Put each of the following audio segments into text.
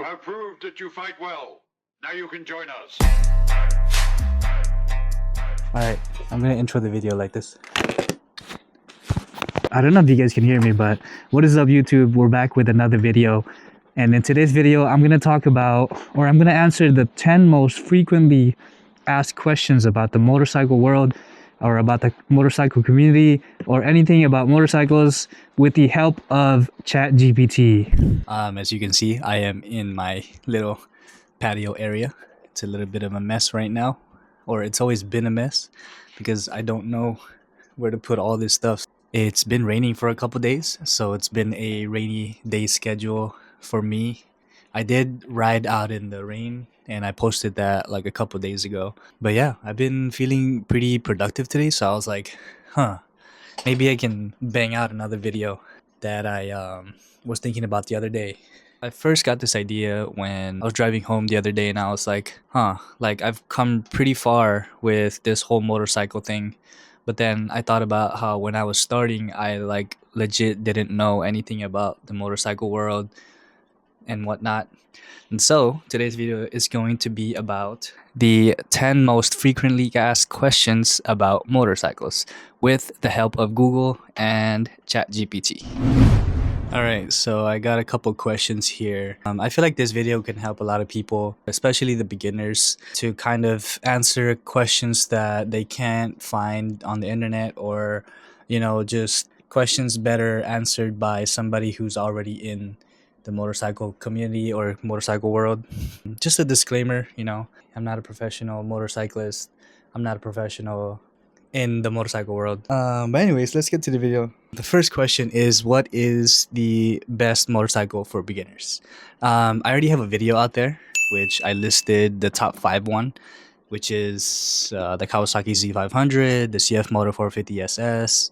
have proved that you fight well. Now you can join us. Alright, I'm gonna intro the video like this. I don't know if you guys can hear me, but what is up, YouTube? We're back with another video. And in today's video, I'm gonna talk about, or I'm gonna answer the 10 most frequently asked questions about the motorcycle world, or about the motorcycle community, or anything about motorcycles with the help of ChatGPT. As you can see, I am in my little patio area. It's a little bit of a mess right now, or it's always been a mess because I don't know where to put all this stuff. It's been raining for a couple days, so it's been a rainy day schedule for me. I did ride out in the rain and I posted that like a couple days ago. But yeah, I've been feeling pretty productive today, so I was like, maybe I can bang out another video that I was thinking about the other day. I first got this idea when I was driving home the other day, and I was like, like I've come pretty far with this whole motorcycle thing. But then I thought about how when I was starting, I like legit didn't know anything about the motorcycle world and whatnot. And so today's video is going to be about the 10 most frequently asked questions about motorcycles with the help of Google and ChatGPT. Alright, so I got a couple questions here. I feel like this video can help a lot of people, especially the beginners, to kind of answer questions that they can't find on the internet, or, you know, just questions better answered by somebody who's already in the motorcycle community or motorcycle world. Just a disclaimer, you know, I'm not a professional motorcyclist. I'm not a professional in the motorcycle world. But anyways, let's get to the video. The first question is, what is the best motorcycle for beginners? I already have a video out there, which I listed the top 5 one, which is the Kawasaki Z500, the CF Moto 450 SS,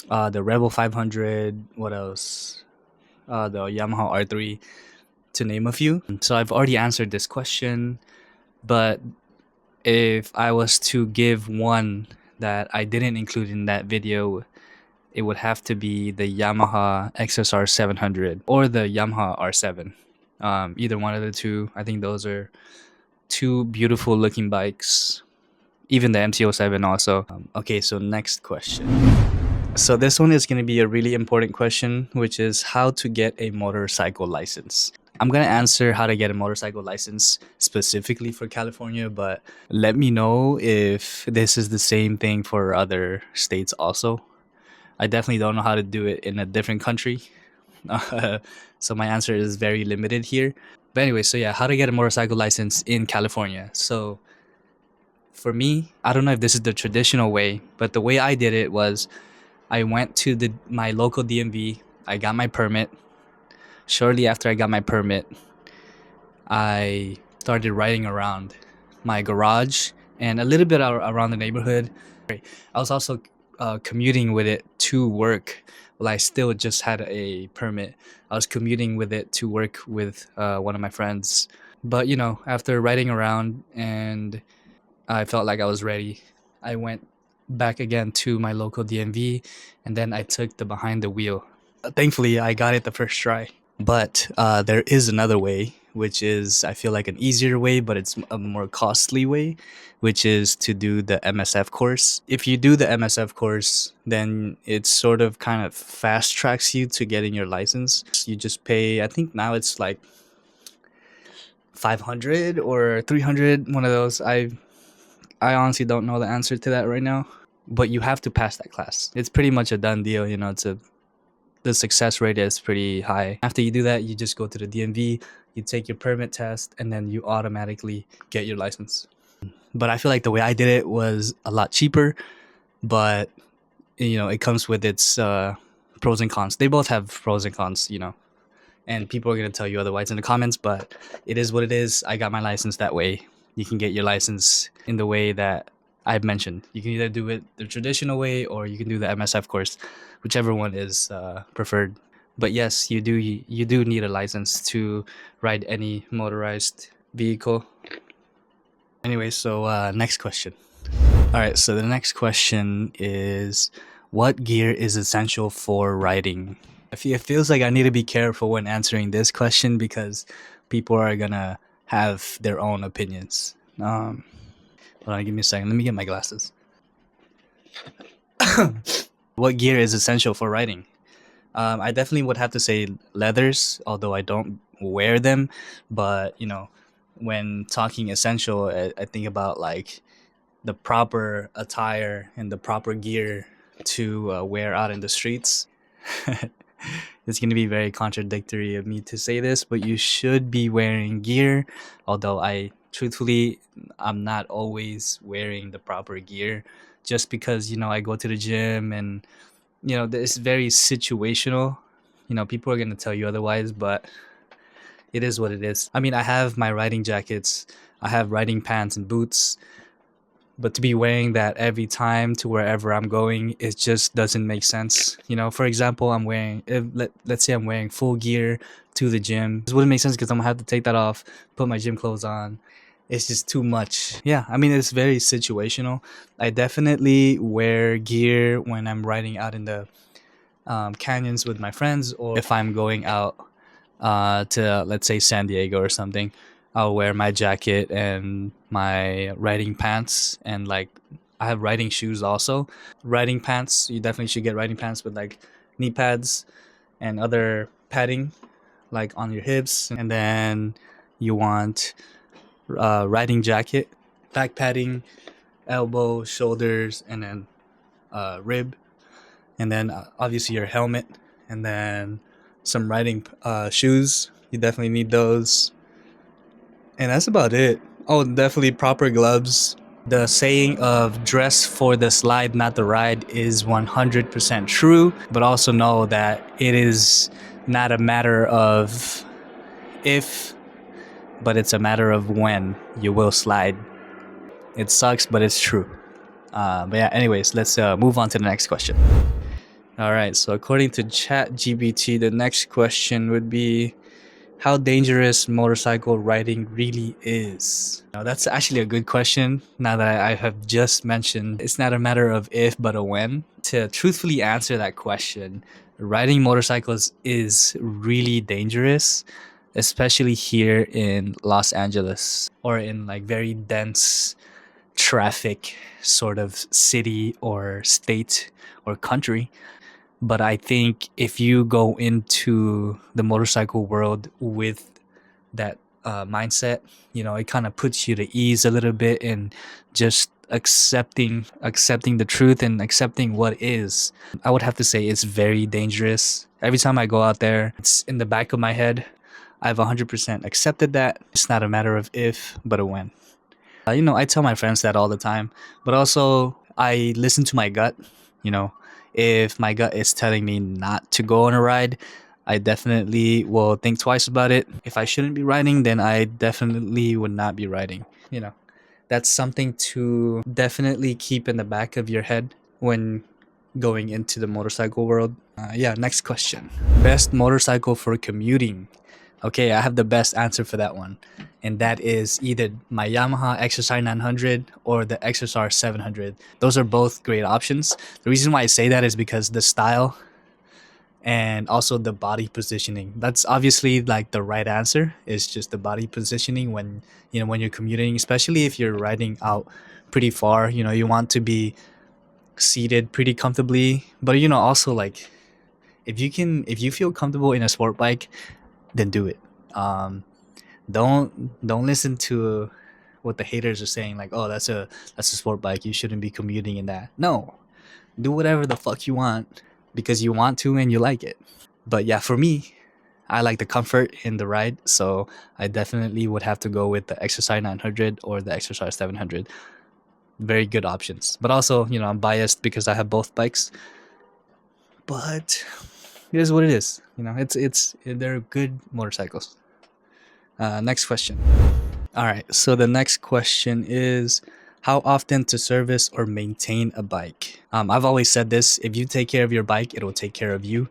the Rebel 500, what else? The Yamaha R3, to name a few. So I've already answered this question, but if I was to give one that I didn't include in that video, it would have to be the Yamaha XSR 700 or the Yamaha R7. Either one of the two. I think those are two beautiful looking bikes. Even the MT-07 also. Okay, so next question. So this one is going to be a really important question, which is how to get a motorcycle license. I'm going to answer how to get a motorcycle license specifically for California, but let me know if this is the same thing for other states also. I definitely don't know how to do it in a different country. So my answer is very limited here. But anyway, so yeah, how to get a motorcycle license in California. So for me, I don't know if this is the traditional way, but the way I did it was I went to my local DMV. I got my permit. Shortly after I got my permit, I started riding around my garage and a little bit around the neighborhood. I was also commuting with it to work. Well, I still just had a permit. I was commuting with it to work with one of my friends. But, you know, after riding around and I felt like I was ready, I went back again to my local DMV, and then I took the behind the wheel. Thankfully, I got it the first try. But there is another way, which is, I feel like, an easier way, but it's a more costly way, which is to do the MSF course. If you do the MSF course, then it sort of kind of fast tracks you to getting your license. You just pay, I think now it's like 500 or 300, one of those. I honestly don't know the answer to that right now, but you have to pass that class. It's pretty much a done deal, you know. The success rate is pretty high. After you do that, you just go to the DMV, you take your permit test, and then you automatically get your license. But I feel like the way I did it was a lot cheaper, but you know, it comes with its pros and cons. They both have pros and cons, you know, and people are going to tell you otherwise in the comments, but it is what it is. I got my license that way. You can get your license in the way that I've mentioned. You can either do it the traditional way, or you can do the MSF course, whichever one is preferred. But yes, you do need a license to ride any motorized vehicle. Anyway, so next question. All right, so the next question is, what gear is essential for riding? It feels like I need to be careful when answering this question because people are gonna have their own opinions. Hold on, give me a second. Let me get my glasses. What gear is essential for riding? I definitely would have to say leathers, although I don't wear them. But when talking essential, I think about like the proper attire and the proper gear to wear out in the streets. It's going to be very contradictory of me to say this, but you should be wearing gear. Although I'm not always wearing the proper gear, just because I go to the gym, and it's very situational. People are going to tell you otherwise, but it is what it is. I mean, I have my riding jackets, I have riding pants and boots, but to be wearing that every time to wherever I'm going, it just doesn't make sense. For example, let's say I'm wearing full gear to the gym. This wouldn't make sense because I'm gonna have to take that off, put my gym clothes on. It's just too much. Yeah, I mean, it's very situational. I definitely wear gear when I'm riding out in the canyons with my friends, or if I'm going out to, let's say, San Diego or something. I'll wear my jacket and my riding pants, and like I have riding shoes also. Riding pants, you definitely should get riding pants with like knee pads and other padding like on your hips. And then you want riding jacket, back padding, elbow, shoulders, and then rib. And then obviously your helmet, and then some riding shoes. You definitely need those. And that's about it. Oh, definitely proper gloves. The saying of dress for the slide, not the ride, is 100% true. But also know that it is not a matter of if, but it's a matter of when you will slide. It sucks, but it's true. But yeah, anyways, let's move on to the next question. All right, so according to ChatGPT, the next question would be, how dangerous motorcycle riding really is? Now, that's actually a good question. Now that I have just mentioned, it's not a matter of if, but a when. To truthfully answer that question, riding motorcycles is really dangerous, especially here in Los Angeles, or in like very dense traffic sort of city or state or country. But I think if you go into the motorcycle world with that mindset, it kind of puts you to ease a little bit, and just accepting the truth and accepting what is. I would have to say it's very dangerous. Every time I go out there, it's in the back of my head. I've 100% accepted that. It's not a matter of if, but a when. I tell my friends that all the time, but also I listen to my gut. If my gut is telling me not to go on a ride, I definitely will think twice about it. If I shouldn't be riding, then I definitely would not be riding. That's something to definitely keep in the back of your head when going into the motorcycle world. Next question. Best motorcycle for commuting. Okay, I have the best answer for that one. And that is either my Yamaha XSR 900 or the XSR 700. Those are both great options. The reason why I say that is because the style and also the body positioning. That's obviously like the right answer, is just the body positioning when you're commuting, especially if you're riding out pretty far. You want to be seated pretty comfortably, but also like if you feel comfortable in a sport bike, then do it. Don't listen to what the haters are saying, like, oh, that's a sport bike, you shouldn't be commuting in that. No, do whatever the fuck you want because you want to and you like it. But yeah, for me, I like the comfort in the ride, so I definitely would have to go with the XSR 900 or the XSR 700. Very good options. But also, I'm biased because I have both bikes. But it is what it is. They're good motorcycles. Next question. All right, so the next question is, how often to service or maintain a bike? I've always said this: if you take care of your bike, it'll take care of you.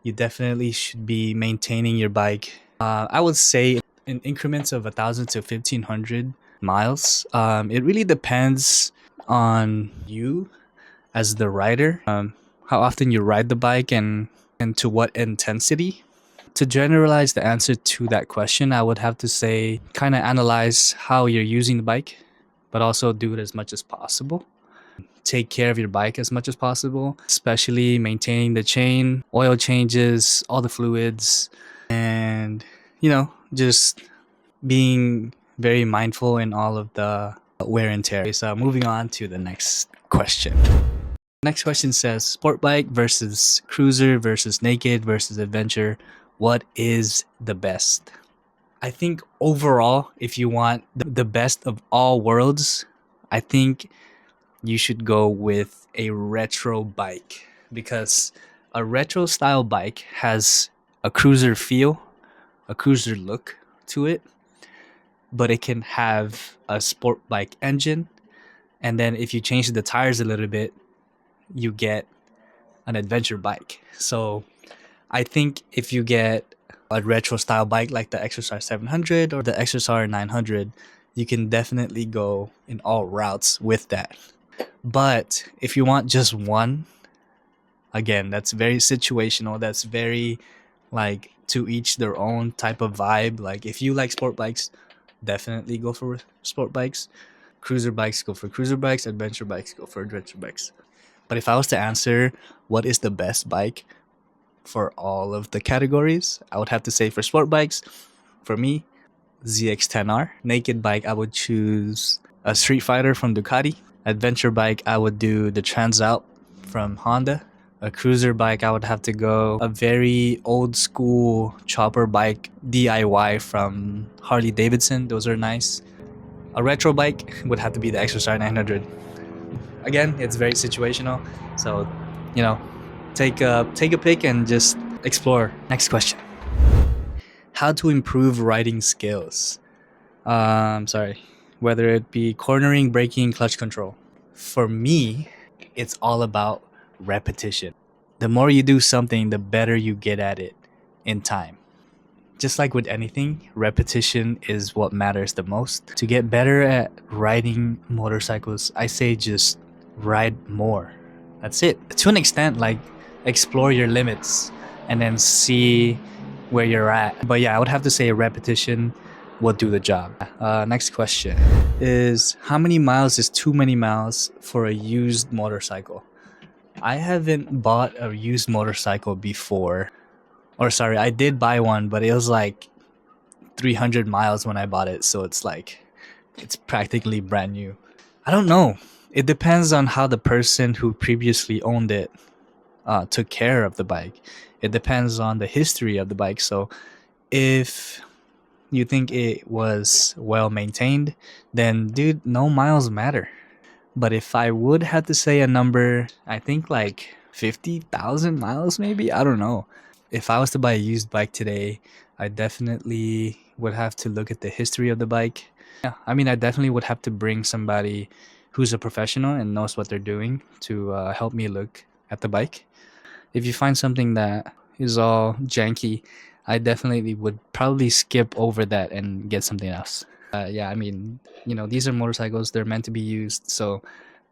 You definitely should be maintaining your bike. I would say in increments of 1,000 to 1,500 miles. It really depends on you as the rider, how often you ride the bike, and to what intensity. To generalize the answer to that question, I would have to say kind of analyze how you're using the bike, but also do it as much as possible. Take care of your bike as much as possible, especially maintaining the chain, oil changes, all the fluids, and just being very mindful in all of the wear and tear. So moving on to the next question. Next question says sport bike versus cruiser versus naked versus adventure. What is the best? I think overall, if you want the best of all worlds, I think you should go with a retro bike, because a retro style bike has a cruiser feel, a cruiser look to it, but it can have a sport bike engine. And then if you change the tires a little bit, you get an adventure bike. So I think if you get a retro style bike like the XSR 700 or the XSR 900, you can definitely go in all routes with that. But if you want just one, again, that's very situational. That's very like to each their own type of vibe. Like if you like sport bikes, definitely go for sport bikes. Cruiser bikes, go for cruiser bikes. Adventure bikes, go for adventure bikes. But if I was to answer what is the best bike for all of the categories, I would have to say for sport bikes, for me, ZX-10R. Naked bike, I would choose a Street Fighter from Ducati. Adventure bike, I would do the Transalp from Honda. A cruiser bike, I would have to go a very old school chopper bike DIY from Harley Davidson. Those are nice. A retro bike would have to be the XSR 900. Again, it's very situational, so take a pick and just explore. Next question: how to improve riding skills? Whether it be cornering, braking, clutch control. For me, it's all about repetition. The more you do something, the better you get at it in time. Just like with anything, repetition is what matters the most. To get better at riding motorcycles, I say just ride more. That's it. To an extent, like explore your limits and then see where you're at. But yeah, I would have to say repetition will do the job. Next question is, how many miles is too many miles for a used motorcycle? I haven't bought a used motorcycle before. Or sorry, I did buy one, but it was like 300 miles when I bought it. So it's practically brand new. I don't know. It depends on how the person who previously owned it took care of the bike. It depends on the history of the bike. So if you think it was well maintained, then dude, no miles matter. But if I would have to say a number, I think like 50,000 miles maybe. I don't know. If I was to buy a used bike today, I definitely would have to look at the history of the bike. Yeah, I mean, I definitely would have to bring somebody who's a professional and knows what they're doing to help me look at the bike. If you find something that is all janky, I definitely would probably skip over that and get something else. Yeah, I mean, these are motorcycles. They're meant to be used. So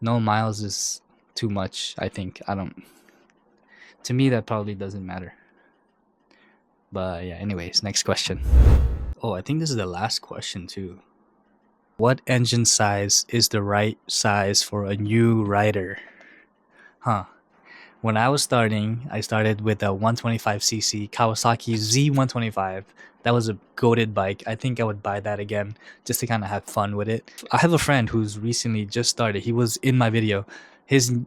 no miles is too much, I think. To me, that probably doesn't matter. But yeah, anyways, next question. Oh, I think this is the last question too. What engine size is the right size for a new rider? When I was starting, I started with a 125cc Kawasaki Z125. That was a goated bike. I think I would buy that again just to kind of have fun with it. I have a friend who's recently just started. He was in my video. His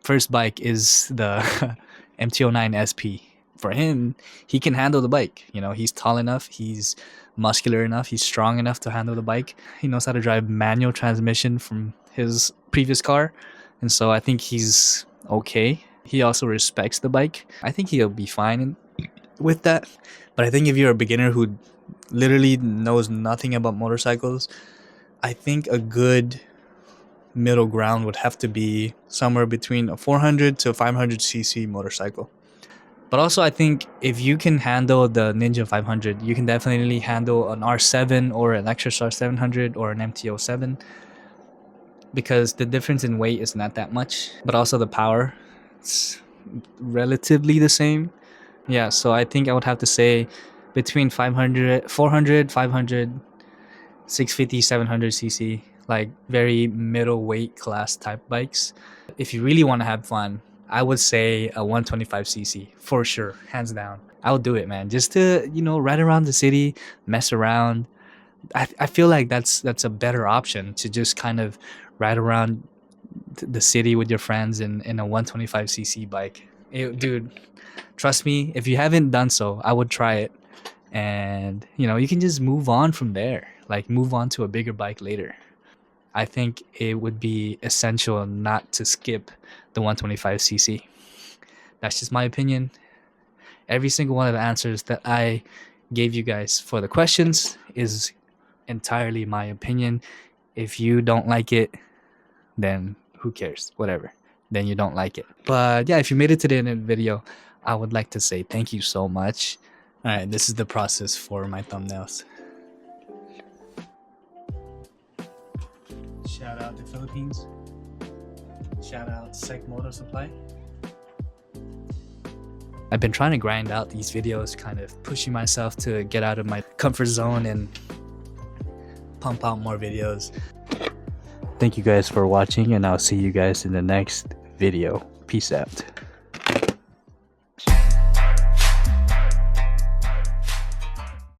first bike is the MT-09 SP. For him, he can handle the bike. He's tall enough, he's muscular enough, he's strong enough to handle the bike. He knows how to drive manual transmission from his previous car. And so I think he's okay. He also respects the bike. I think he'll be fine with that. But I think if you're a beginner who literally knows nothing about motorcycles, I think a good middle ground would have to be somewhere between a 400 to 500cc motorcycle. But also, I think if you can handle the Ninja 500, you can definitely handle an R7 or an XSR 700 or an MT-07, because the difference in weight is not that much, but also the power, it's relatively the same. Yeah, so I think I would have to say between 500, 400, 500, 650, 700 cc, like very middleweight class type bikes. If you really want to have fun, I would say a 125 cc for sure, hands down. I would do it, man, just to, ride around the city, mess around. I feel like that's a better option to just kind of ride around the city with your friends in a 125 cc bike. Dude, trust me, if you haven't done so, I would try it. And you can just move on from there, like move on to a bigger bike later. I think it would be essential not to skip the 125 cc. That's just my opinion. Every single one of the answers that I gave you guys for the questions is entirely my opinion. If you don't like it, then who cares? Whatever. Then you don't like it. But yeah, if you made it to the end of the video, I would like to say thank you so much. All right, this is the process for my thumbnails. Shout out the Philippines. Shout out Sec Motor Supply. I've been trying to grind out these videos, kind of pushing myself to get out of my comfort zone and pump out more videos. Thank you guys for watching, and I'll see you guys in the next video. Peace out.